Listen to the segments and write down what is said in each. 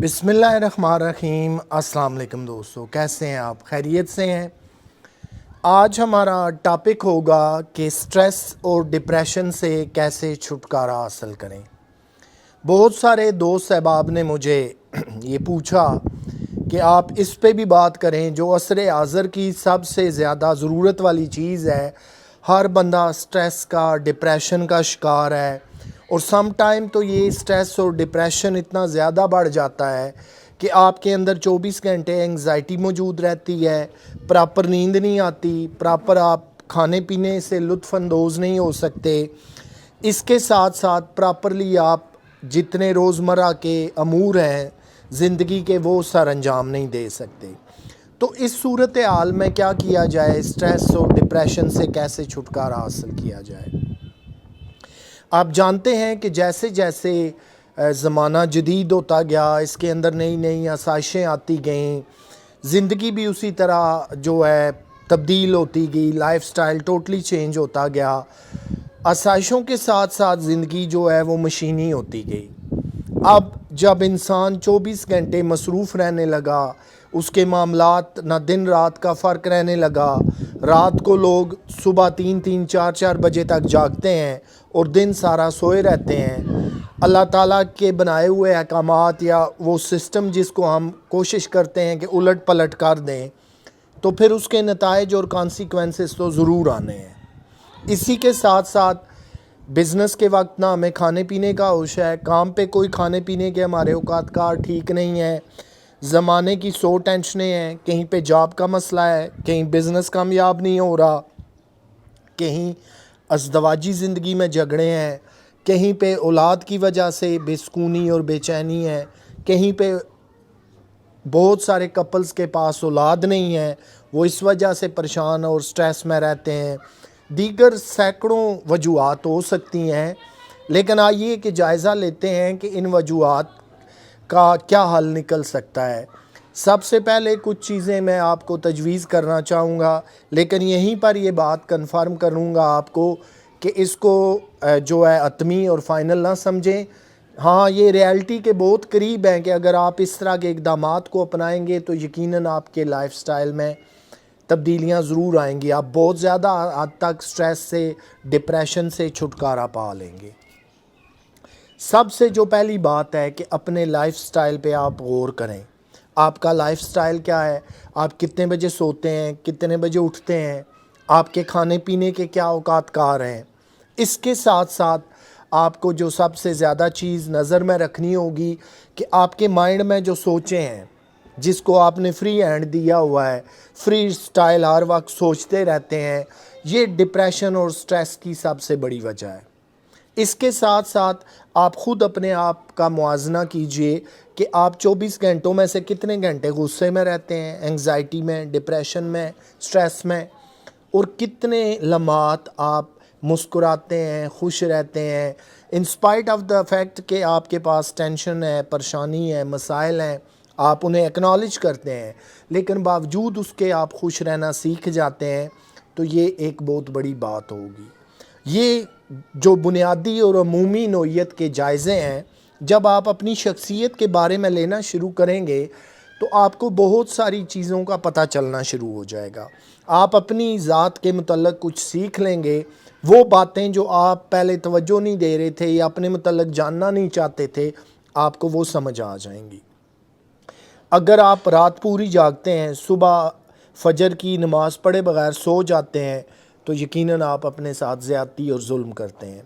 بسم اللہ الرحمن الرحیم۔ السلام علیکم دوستو، کیسے ہیں آپ؟ خیریت سے ہیں؟ آج ہمارا ٹاپک ہوگا کہ سٹریس اور ڈپریشن سے کیسے چھٹکارا حاصل کریں۔ بہت سارے دوست احباب نے مجھے یہ پوچھا کہ آپ اس پہ بھی بات کریں جو عصر حاضر کی سب سے زیادہ ضرورت والی چیز ہے۔ ہر بندہ سٹریس کا، ڈپریشن کا شکار ہے، اور سم ٹائم تو یہ سٹریس اور ڈپریشن اتنا زیادہ بڑھ جاتا ہے کہ آپ کے اندر 24 گھنٹے انگزائٹی موجود رہتی ہے، پراپر نیند نہیں آتی، پراپر آپ کھانے پینے سے لطف اندوز نہیں ہو سکتے، اس کے ساتھ ساتھ پراپرلی آپ جتنے روزمرہ کے امور ہیں زندگی کے وہ سر انجام نہیں دے سکتے۔ تو اس صورتحال میں کیا کیا جائے، سٹریس اور ڈپریشن سے کیسے چھٹکارا حاصل کیا جائے؟ آپ جانتے ہیں کہ جیسے جیسے زمانہ جدید ہوتا گیا، اس کے اندر نئی نئی آسائشیں آتی گئیں، زندگی بھی اسی طرح جو ہے تبدیل ہوتی گئی، لائف سٹائل ٹوٹلی چینج ہوتا گیا۔ آسائشوں کے ساتھ ساتھ زندگی جو ہے وہ مشینی ہوتی گئی۔ اب جب انسان 24 گھنٹے مصروف رہنے لگا، اس کے معاملات نہ دن رات کا فرق رہنے لگا، رات کو لوگ صبح 3 4 بجے تک جاگتے ہیں اور دن سارا سوئے رہتے ہیں۔ اللہ تعالیٰ کے بنائے ہوئے احکامات یا وہ سسٹم جس کو ہم کوشش کرتے ہیں کہ الٹ پلٹ کر دیں، تو پھر اس کے نتائج اور کانسیکوینسز تو ضرور آنے ہیں۔ اسی کے ساتھ ساتھ بزنس کے وقت نہ ہمیں کھانے پینے کا ہوش ہے، کام پہ کوئی کھانے پینے کے ہمارے اوقات کار ٹھیک نہیں ہے، زمانے کی 100 ٹینشنیں ہیں، کہیں پہ جاب کا مسئلہ ہے، کہیں بزنس کامیاب نہیں ہو رہا، کہیں ازدواجی زندگی میں جھگڑے ہیں، کہیں پہ اولاد کی وجہ سے بے سکونی اور بے چینی ہے، کہیں پہ بہت سارے کپلز کے پاس اولاد نہیں ہے، وہ اس وجہ سے پریشان اور سٹریس میں رہتے ہیں۔ دیگر سینکڑوں وجوہات ہو سکتی ہیں، لیکن آئیے کہ جائزہ لیتے ہیں کہ ان وجوہات کا کیا حل نکل سکتا ہے۔ سب سے پہلے کچھ چیزیں میں آپ کو تجویز کرنا چاہوں گا، لیکن یہیں پر یہ بات کنفرم کروں گا آپ کو کہ اس کو جو ہے حتمی اور فائنل نہ سمجھیں۔ ہاں، یہ ریالٹی کے بہت قریب ہیں کہ اگر آپ اس طرح کے اقدامات کو اپنائیں گے تو یقیناً آپ کے لائف سٹائل میں تبدیلیاں ضرور آئیں گی، آپ بہت زیادہ حد تک سٹریس سے، ڈپریشن سے چھٹکارا پا لیں گے۔ سب سے جو پہلی بات ہے کہ اپنے لائف سٹائل پہ آپ غور کریں۔ آپ کا لائف سٹائل کیا ہے؟ آپ کتنے بجے سوتے ہیں، کتنے بجے اٹھتے ہیں، آپ کے کھانے پینے کے کیا اوقات کار ہیں؟ اس کے ساتھ ساتھ آپ کو جو سب سے زیادہ چیز نظر میں رکھنی ہوگی کہ آپ کے مائنڈ میں جو سوچیں ہیں، جس کو آپ نے فری ہینڈ دیا ہوا ہے، فری سٹائل ہر وقت سوچتے رہتے ہیں، یہ ڈپریشن اور سٹریس کی سب سے بڑی وجہ ہے۔ اس کے ساتھ ساتھ آپ خود اپنے آپ کا موازنہ کیجئے کہ آپ 24 گھنٹوں میں سے کتنے گھنٹے غصے میں رہتے ہیں، انگزائٹی میں، ڈپریشن میں، سٹریس میں، اور کتنے لمحات آپ مسکراتے ہیں، خوش رہتے ہیں، انسپائٹ آف دا فیکٹ کہ آپ کے پاس ٹینشن ہے، پریشانی ہے، مسائل ہیں، آپ انہیں ایکنالج کرتے ہیں، لیکن باوجود اس کے آپ خوش رہنا سیکھ جاتے ہیں، تو یہ ایک بہت بڑی بات ہوگی۔ یہ جو بنیادی اور عمومی نوعیت کے جائزے ہیں، جب آپ اپنی شخصیت کے بارے میں لینا شروع کریں گے تو آپ کو بہت ساری چیزوں کا پتہ چلنا شروع ہو جائے گا۔ آپ اپنی ذات کے متعلق کچھ سیکھ لیں گے، وہ باتیں جو آپ پہلے توجہ نہیں دے رہے تھے یا اپنے متعلق جاننا نہیں چاہتے تھے، آپ کو وہ سمجھ آ جائیں گی۔ اگر آپ رات پوری جاگتے ہیں، صبح فجر کی نماز پڑھے بغیر سو جاتے ہیں، تو یقیناً آپ اپنے ساتھ زیادتی اور ظلم کرتے ہیں۔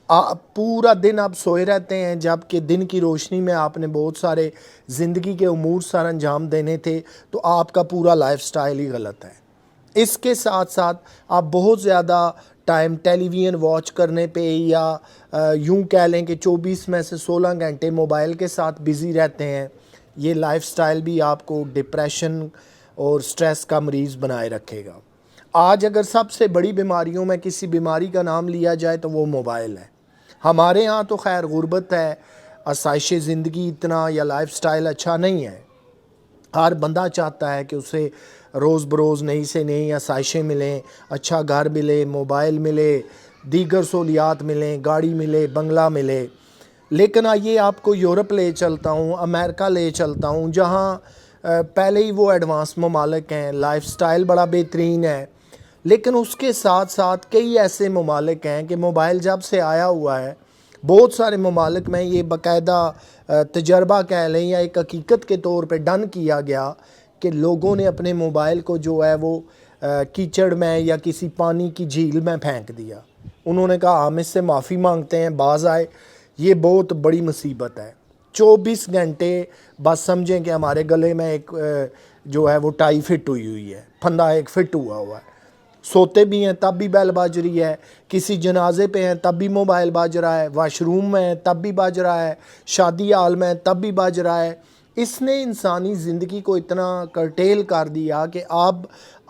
آپ پورا دن آپ سوئے رہتے ہیں، جب کہ دن کی روشنی میں آپ نے بہت سارے زندگی کے امور سر انجام دینے تھے، تو آپ کا پورا لائف سٹائل ہی غلط ہے۔ اس کے ساتھ ساتھ آپ بہت زیادہ ٹائم ٹیلی ویژن واچ کرنے پہ یا یوں کہہ لیں کہ 24 میں سے 16 گھنٹے موبائل کے ساتھ بزی رہتے ہیں، یہ لائف سٹائل بھی آپ کو ڈپریشن اور سٹریس کا مریض بنائے رکھے گا۔ آج اگر سب سے بڑی بیماریوں میں کسی بیماری کا نام لیا جائے تو وہ موبائل ہے۔ ہمارے ہاں تو خیر غربت ہے، آسائش زندگی اتنا یا لائف سٹائل اچھا نہیں ہے۔ ہر بندہ چاہتا ہے کہ اسے روز بروز نئی سے نئی آسائشیں ملیں، اچھا گھر ملے، موبائل ملے، دیگر سہولیات ملیں، گاڑی ملے، بنگلہ ملے، لیکن آئیے آپ کو یورپ لے چلتا ہوں، امریکہ لے چلتا ہوں، جہاں پہلے ہی وہ ایڈوانس ممالک ہیں، لائف سٹائل بڑا بہترین ہے، لیکن اس کے ساتھ ساتھ کئی ایسے ممالک ہیں کہ موبائل جب سے آیا ہوا ہے، بہت سارے ممالک میں یہ باقاعدہ تجربہ کہہ لیں یا ایک حقیقت کے طور پہ ڈن کیا گیا کہ لوگوں نے اپنے موبائل کو جو ہے وہ کیچڑ میں یا کسی پانی کی جھیل میں پھینک دیا۔ انہوں نے کہا ہم اس سے معافی مانگتے ہیں، باز آئے۔ یہ بہت بڑی مصیبت ہے۔ 24 گھنٹے بس سمجھیں کہ ہمارے گلے میں ایک جو ہے وہ ٹائی فٹ ہوئی ہے، پھندا ایک فٹ ہوا ہے۔ سوتے بھی ہیں تب بھی بیل بج رہی ہے، کسی جنازے پہ ہیں تب بھی موبائل بج رہا ہے، واش روم میں ہیں تب بھی بج رہا ہے، شادی ہال میں تب بھی بج رہا ہے۔ اس نے انسانی زندگی کو اتنا کرٹیل کر دیا کہ اب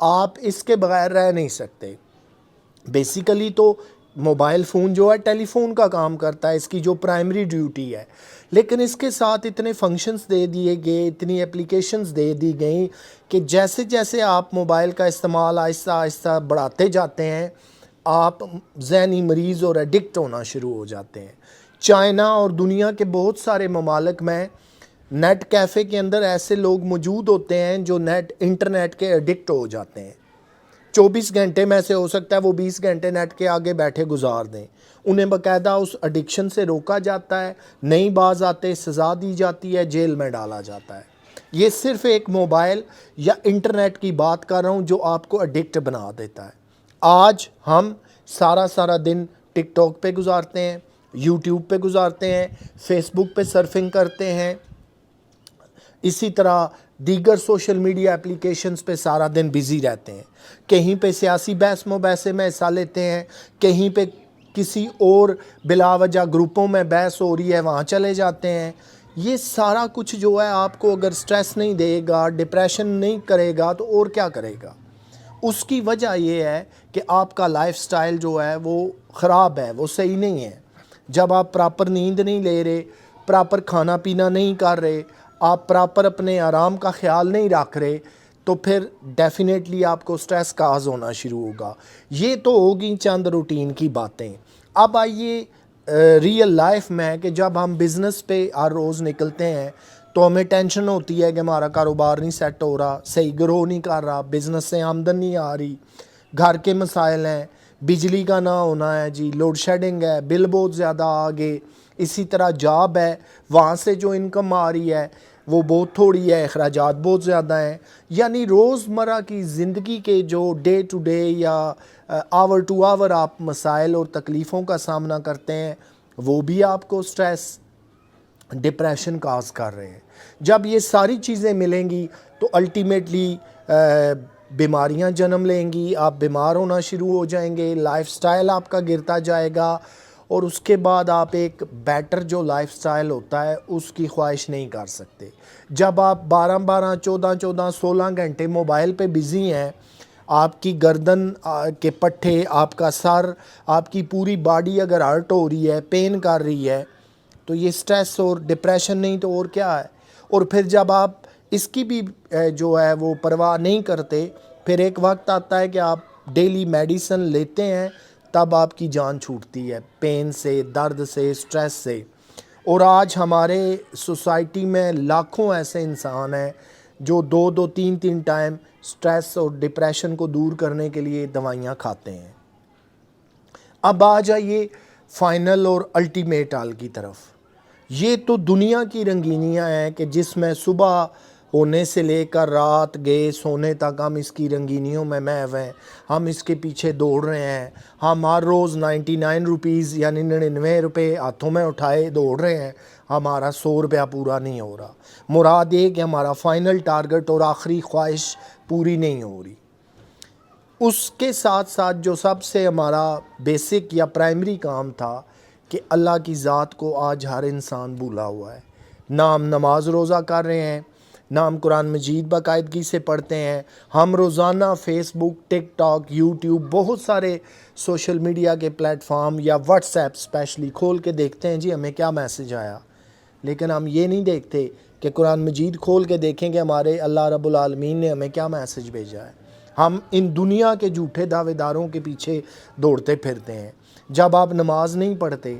آپ اس کے بغیر رہ نہیں سکتے۔ بیسیکلی تو موبائل فون جو ہے ٹیلی فون کا کام کرتا ہے، اس کی جو پرائمری ڈیوٹی ہے، لیکن اس کے ساتھ اتنے فنکشنز دے دیے گئے، اتنی اپلیکیشنز دے دی گئیں کہ جیسے جیسے آپ موبائل کا استعمال آہستہ آہستہ بڑھاتے جاتے ہیں، آپ ذہنی مریض اور ایڈکٹ ہونا شروع ہو جاتے ہیں۔ چائنا اور دنیا کے بہت سارے ممالک میں نیٹ کیفے کے اندر ایسے لوگ موجود ہوتے ہیں جو انٹرنیٹ کے ایڈکٹ ہو جاتے ہیں۔ 24 گھنٹے میں سے ہو سکتا ہے وہ 20 گھنٹے نیٹ کے آگے بیٹھے گزار دیں، انہیں باقاعدہ اس ایڈکشن سے روکا جاتا ہے، نہیں باز آتے، سزا دی جاتی ہے، جیل میں ڈالا جاتا ہے۔ یہ صرف ایک موبائل یا انٹرنیٹ کی بات کر رہا ہوں جو آپ کو ایڈکٹ بنا دیتا ہے۔ آج ہم سارا دن ٹک ٹاک پہ گزارتے ہیں، یوٹیوب پہ گزارتے ہیں، فیس بک پہ سرفنگ کرتے ہیں، اسی طرح دیگر سوشل میڈیا اپلیکیشنز پہ سارا دن بزی رہتے ہیں، کہیں پہ سیاسی بحث مباحثے میں حصہ لیتے ہیں، کہیں پہ کسی اور بلا وجہ گروپوں میں بحث ہو رہی ہے وہاں چلے جاتے ہیں۔ یہ سارا کچھ جو ہے آپ کو اگر سٹریس نہیں دے گا، ڈپریشن نہیں کرے گا تو اور کیا کرے گا؟ اس کی وجہ یہ ہے کہ آپ کا لائف سٹائل جو ہے وہ خراب ہے، وہ صحیح نہیں ہے۔ جب آپ پراپر نیند نہیں لے رہے، پراپر کھانا پینا نہیں کر رہے، آپ پراپر اپنے آرام کا خیال نہیں رکھ رہے، تو پھر ڈیفینیٹلی آپ کو سٹریس کاز ہونا شروع ہوگا۔ یہ تو ہوگی چند روٹین کی باتیں۔ اب آئیے ریئل لائف میں کہ جب ہم بزنس پہ ہر روز نکلتے ہیں تو ہمیں ٹینشن ہوتی ہے کہ ہمارا کاروبار نہیں سیٹ ہو رہا، صحیح گرو نہیں کر رہا، بزنس سے آمدن نہیں آ رہی، گھر کے مسائل ہیں، بجلی کا نہ ہونا ہے جی، لوڈ شیڈنگ ہے، بل بہت زیادہ آگے، اسی طرح جاب ہے، وہاں سے جو انکم آ رہی ہے وہ بہت تھوڑی ہے، اخراجات بہت زیادہ ہیں۔ یعنی روزمرہ کی زندگی کے جو ڈے ٹو ڈے یا آور ٹو آور آپ مسائل اور تکلیفوں کا سامنا کرتے ہیں، وہ بھی آپ کو سٹریس، ڈپریشن کاز کر رہے ہیں۔ جب یہ ساری چیزیں ملیں گی تو الٹیمیٹلی بیماریاں جنم لیں گی، آپ بیمار ہونا شروع ہو جائیں گے، لائف سٹائل آپ کا گرتا جائے گا، اور اس کے بعد آپ ایک بیٹر جو لائف سٹائل ہوتا ہے اس کی خواہش نہیں کر سکتے۔ جب آپ 12 14 16 گھنٹے موبائل پہ بزی ہیں، آپ کی گردن کے پٹھے، آپ کا سر، آپ کی پوری باڈی اگر ہرٹ ہو رہی ہے، پین کر رہی ہے، تو یہ سٹریس اور ڈپریشن نہیں تو اور کیا ہے؟ اور پھر جب آپ اس کی بھی جو ہے وہ پرواہ نہیں کرتے، پھر ایک وقت آتا ہے کہ آپ ڈیلی میڈیسن لیتے ہیں، تب آپ کی جان چھوٹتی ہے پین سے، درد سے، سٹریس سے۔ اور آج ہمارے سوسائٹی میں لاکھوں ایسے انسان ہیں جو 2 3 ٹائم سٹریس اور ڈپریشن کو دور کرنے کے لیے دوائیاں کھاتے ہیں۔ اب آ جائیے فائنل اور الٹیمیٹ حال کی طرف۔ یہ تو دنیا کی رنگینیاں ہیں کہ جس میں صبح ہونے سے لے کر رات گئے سونے تک ہم اس کی رنگینیوں میں محو ہیں، ہم اس کے پیچھے دوڑ رہے ہیں، ہم ہر روز 99 روپیز یعنی 99 روپے ہاتھوں میں اٹھائے دوڑ رہے ہیں، ہمارا 100 روپیہ پورا نہیں ہو رہا۔ مراد یہ کہ ہمارا فائنل ٹارگٹ اور آخری خواہش پوری نہیں ہو رہی۔ اس کے ساتھ ساتھ جو سب سے ہمارا بیسک یا پرائمری کام تھا کہ اللہ کی ذات کو آج ہر انسان بھولا ہوا ہے۔ نہ ہم نماز روزہ کر رہے ہیں، نہ ہم قرآن مجید باقاعدگی سے پڑھتے ہیں۔ ہم روزانہ فیس بک، ٹک ٹاک، یوٹیوب، بہت سارے سوشل میڈیا کے پلیٹ فارم یا واٹس ایپ اسپیشلی کھول کے دیکھتے ہیں جی ہمیں کیا میسج آیا، لیکن ہم یہ نہیں دیکھتے کہ قرآن مجید کھول کے دیکھیں کہ ہمارے اللہ رب العالمین نے ہمیں کیا میسج بھیجا ہے۔ ہم ان دنیا کے جھوٹے دعوے داروں کے پیچھے دوڑتے پھرتے ہیں۔ جب آپ نماز نہیں پڑھتے،